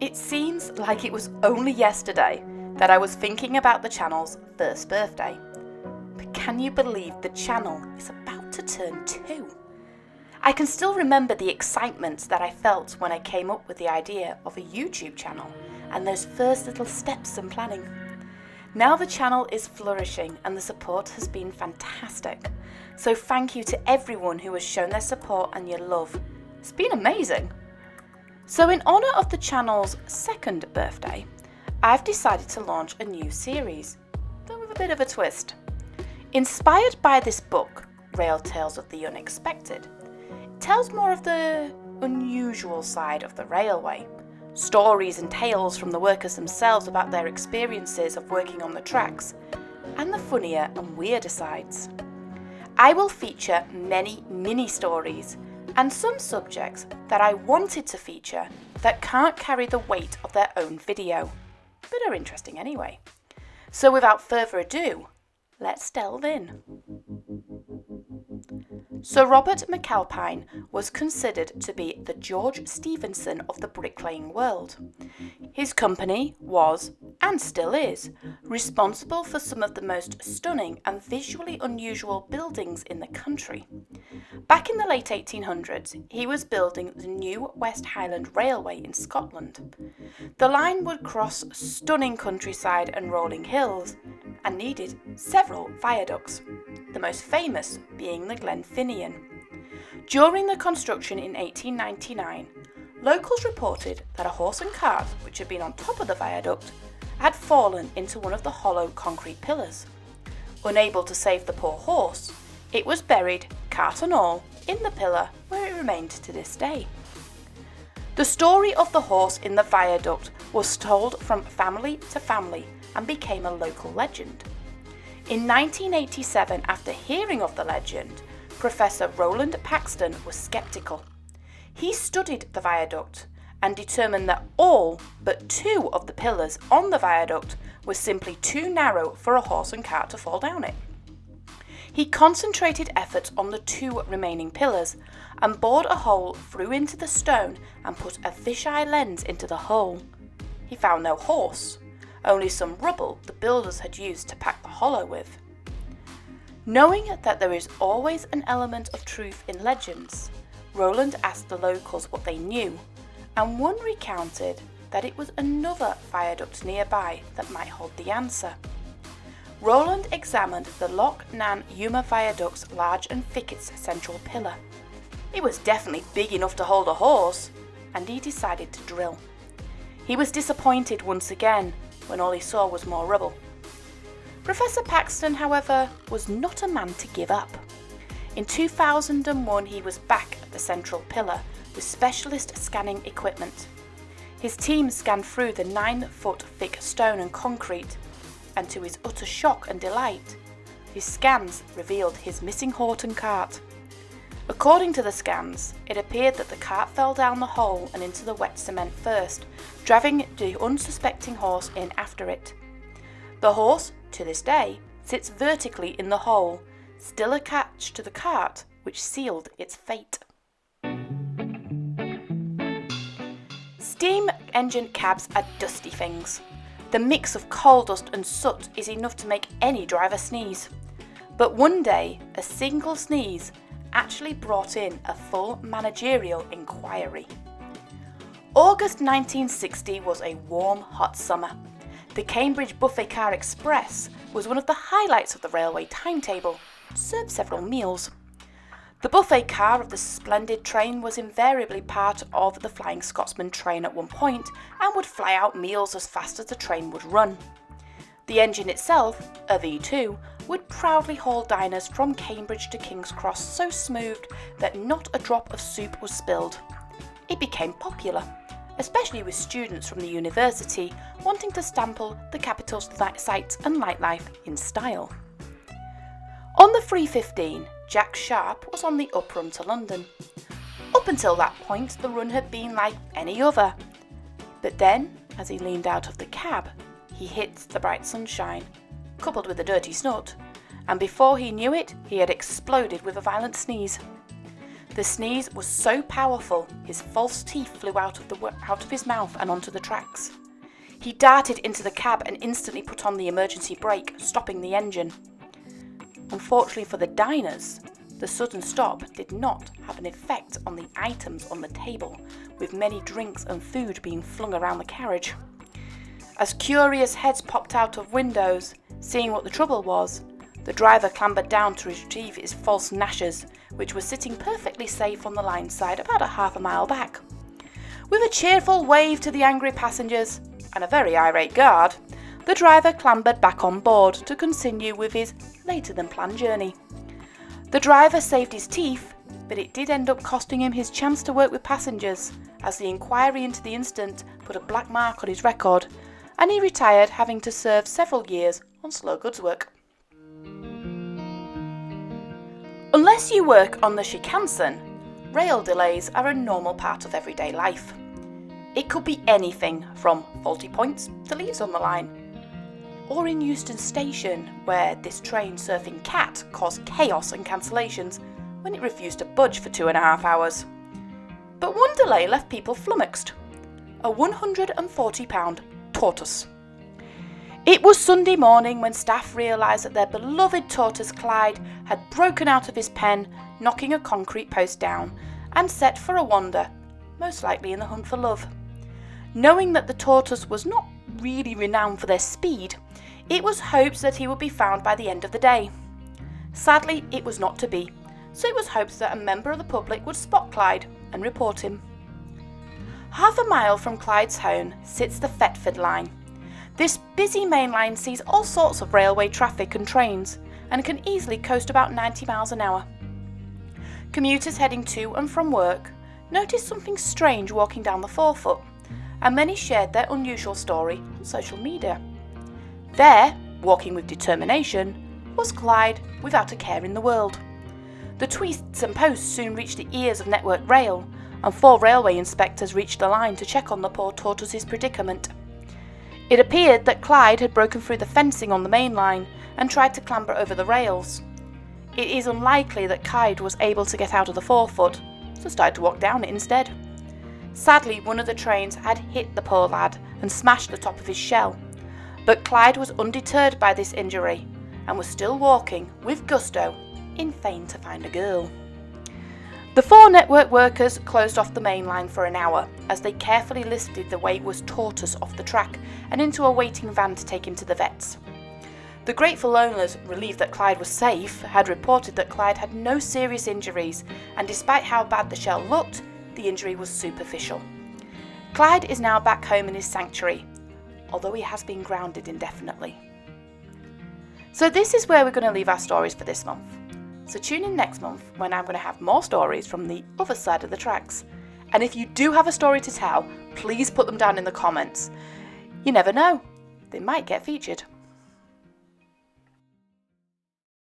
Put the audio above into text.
It seems like it was only yesterday that I was thinking about the channel's first birthday. But can you believe the channel is about to turn 2? I can still remember the excitement that I felt when I came up with the idea of a YouTube channel and those first little steps and planning. Now the channel is flourishing and the support has been fantastic. So thank you to everyone who has shown their support and your love. It's been amazing. So in honour of the channel's 2nd birthday, I've decided to launch a new series, but with a bit of a twist. Inspired by this book, Rail Tales of the Unexpected, it tells more of the unusual side of the railway. Stories and tales from the workers themselves about their experiences of working on the tracks, and the funnier and weirder sides. I will feature many mini stories and some subjects that I wanted to feature that can't carry the weight of their own video, but are interesting anyway. So without further ado, let's delve in. Sir Robert McAlpine was considered to be the George Stephenson of the bricklaying world. His company was, and still is, responsible for some of the most stunning and visually unusual buildings in the country. Back in the late 1800s, he was building the new West Highland Railway in Scotland. The line would cross stunning countryside and rolling hills, and needed several viaducts, the most famous being the Glenfinnan. During the construction in 1899, locals reported that a horse and cart, which had been on top of the viaduct, had fallen into one of the hollow concrete pillars. Unable to save the poor horse, it was buried, cart and all, in the pillar where it remained to this day. The story of the horse in the viaduct was told from family to family and became a local legend. In 1987, after hearing of the legend, Professor Roland Paxton was sceptical. He studied the viaduct and determined that all but 2 of the pillars on the viaduct were simply too narrow for a horse and cart to fall down it. He concentrated efforts on the 2 remaining pillars and bored a hole through into the stone and put a fisheye lens into the hole. He found no horse, only some rubble the builders had used to pack the hollow with. Knowing that there is always an element of truth in legends, Roland asked the locals what they knew, and one recounted that it was another viaduct nearby that might hold the answer. Roland examined the Loch Nan Yuma Viaduct's large and thick central pillar. It was definitely big enough to hold a horse, and he decided to drill. He was disappointed once again when all he saw was more rubble. Professor Paxton, however, was not a man to give up. In 2001, he was back at the central pillar with specialist scanning equipment. His team scanned through the 9-foot thick stone and concrete, and to his utter shock and delight, his scans revealed his missing horse and cart. According to the scans, it appeared that the cart fell down the hole and into the wet cement first, driving the unsuspecting horse in after it. The horse, to this day, sits vertically in the hole, still attached to the cart, which sealed its fate. Steam engine cabs are dusty things. The mix of coal dust and soot is enough to make any driver sneeze. But one day, a single sneeze actually brought in a full managerial inquiry. August 1960 was a warm, hot summer. The Cambridge Buffet Car Express was one of the highlights of the railway timetable, and served several meals. The buffet car of the splendid train was invariably part of the Flying Scotsman train at one point and would fly out meals as fast as the train would run. The engine itself, a V2, would proudly haul diners from Cambridge to King's Cross so smooth that not a drop of soup was spilled. It became popular, especially with students from the university wanting to sample the capital's sights and nightlife in style. On the 3:15, Jack Sharp was on the up run to London. Up until that point, the run had been like any other. But then, as he leaned out of the cab, he hit the bright sunshine, coupled with a dirty snot, and before he knew it, he had exploded with a violent sneeze. The sneeze was so powerful, his false teeth flew out of his mouth and onto the tracks. He darted into the cab and instantly put on the emergency brake, stopping the engine. Unfortunately for the diners, the sudden stop did not have an effect on the items on the table, with many drinks and food being flung around the carriage. As curious heads popped out of windows, seeing what the trouble was, the driver clambered down to retrieve his false gnashers, which were sitting perfectly safe on the line side about a half a mile back. With a cheerful wave to the angry passengers and a very irate guard, the driver clambered back on board to continue with his later-than-planned journey. The driver saved his teeth, but it did end up costing him his chance to work with passengers, as the inquiry into the incident put a black mark on his record, and he retired having to serve several years on slow goods work. Unless you work on the Shinkansen, rail delays are a normal part of everyday life. It could be anything from faulty points to leaves on the line. Or in Euston Station, where this train-surfing cat caused chaos and cancellations when it refused to budge for 2.5 hours. But one delay left people flummoxed. A £140 tortoise. It was Sunday morning when staff realised that their beloved tortoise Clyde had broken out of his pen, knocking a concrete post down, and set for a wander, most likely in the hunt for love. Knowing that the tortoise was not really renowned for their speed, it was hoped that he would be found by the end of the day. Sadly, it was not to be, so it was hoped that a member of the public would spot Clyde and report him. Half a mile from Clyde's home sits the Thetford line. This busy main line sees all sorts of railway traffic and trains, and can easily coast about 90 miles an hour. Commuters heading to and from work noticed something strange walking down the forefoot, and many shared their unusual story on social media. There, walking with determination, was Clyde without a care in the world. The tweets and posts soon reached the ears of Network Rail, and 4 railway inspectors reached the line to check on the poor tortoise's predicament. It appeared that Clyde had broken through the fencing on the main line and tried to clamber over the rails. It is unlikely that Clyde was able to get out of the forefoot, so started to walk down it instead. Sadly, one of the trains had hit the poor lad and smashed the top of his shell, but Clyde was undeterred by this injury and was still walking with gusto in vain to find a girl. The 4 network workers closed off the main line for an hour as they carefully lifted the weightless tortoise off the track and into a waiting van to take him to the vets. The grateful owners, relieved that Clyde was safe, had reported that Clyde had no serious injuries, and despite how bad the shell looked, the injury was superficial. Clyde is now back home in his sanctuary, although he has been grounded indefinitely. So this is where we're going to leave our stories for this month. So tune in next month when I'm going to have more stories from the other side of the tracks. And if you do have a story to tell, please put them down in the comments. You never know, they might get featured.